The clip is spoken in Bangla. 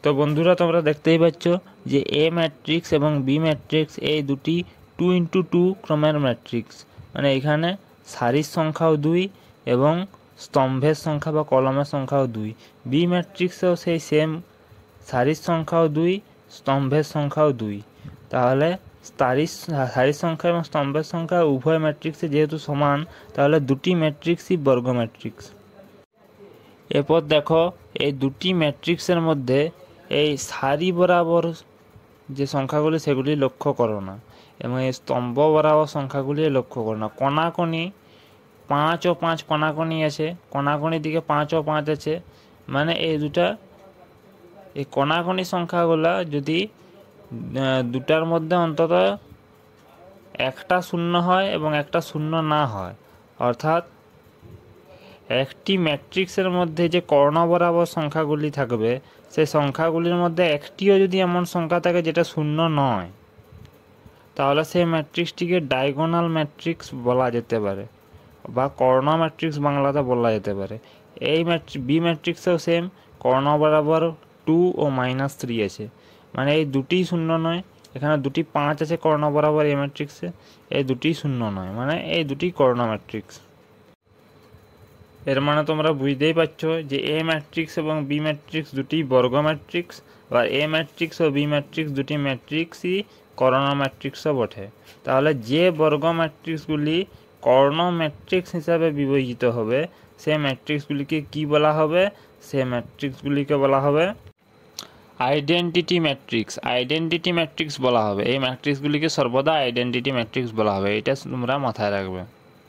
তো বন্ধুরা তোমরা দেখতেই পাচ্ছ যে এ ম্যাট্রিক্স এবং বি ম্যাট্রিক্স এই দুটি 2x2 ক্রমের ম্যাট্রিক্স, মানে এখানে সারির সংখ্যাও 2 এবং স্তম্ভের সংখ্যা বা কলামের সংখ্যাও 2। বি ম্যাট্রিক্সেও সেই সেম, সারির সংখ্যাও 2, স্তম্ভের সংখ্যাও 2। তাহলে সারির সংখ্যা এবং স্তম্ভের সংখ্যা উভয় ম্যাট্রিক্সে যেহেতু সমান, তাহলে দুটি ম্যাট্রিক্সই বর্গ ম্যাট্রিক্স। এরপর দেখো এই দুটি ম্যাট্রিক্সের মধ্যে এই সারি বরাবর যে সংখ্যাগুলি সেগুলি লক্ষ্য করো না, এবং এই স্তম্ভ বরাবর সংখ্যাগুলি লক্ষ্য করো না। কোনাকুনি 5 ও 5 কোনাকুনি আছে, কোনাকুনির দিকে 5 ও 5 আছে, মানে এই কোনাকুনি সংখ্যাগুলো যদি দুটার মধ্যে অন্তত একটা শূন্য হয় এবং একটা শূন্য না হয়, অর্থাৎ একটি ম্যাট্রিক্সের মধ্যে যে কর্ণ বরাবর সংখ্যাগুলি থাকবে সেই সংখ্যাগুলির মধ্যে একটিও যদি এমন সংখ্যা থাকে যেটা শূন্য নয়, তাহলে সেই ম্যাট্রিক্সটিকে ডায়াগোনাল ম্যাট্রিক্স বলা যেতে পারে বা কর্ণ ম্যাট্রিক্স বাংলাতে বলা যেতে পারে। এই বি ম্যাট্রিক্সেও সেম, কর্ণ বরাবর 2 ও -3 আছে, মানে এই দুটি শূন্য নয়। এখানে দুটি 5 আছে কর্ণ বরাবর এই ম্যাট্রিক্সে, এই দুটি শূন্য নয়, মানে এই দুটি কর্ণ ম্যাট্রিক্স। এর মানে তোমরা বুঝতেই পারছো যে এ ম্যাট্রিক্স এবং বি ম্যাট্রিক্স দুটি বর্গ ম্যাট্রিক্স, বা এ ম্যাট্রিক্স ও বি ম্যাট্রিক্স দুটি ম্যাট্রিক্সই কর্ণ ম্যাট্রিক্সও বটে। তাহলে যে বর্গ ম্যাট্রিক্সগুলি কর্ণ ম্যাট্রিক্স হিসাবে বিবেচিত হবে সেই ম্যাট্রিক্সগুলিকে কি বলা হবে? সেই ম্যাট্রিক্সগুলিকে বলা হবে আইডেন্টিটি ম্যাট্রিক্স। আইডেন্টিটি ম্যাট্রিক্স বলা হবে, এই ম্যাট্রিক্সগুলিকে সর্বদা আইডেন্টিটি ম্যাট্রিক্স বলা হবে, এটা তোমরা মাথায় রাখবে।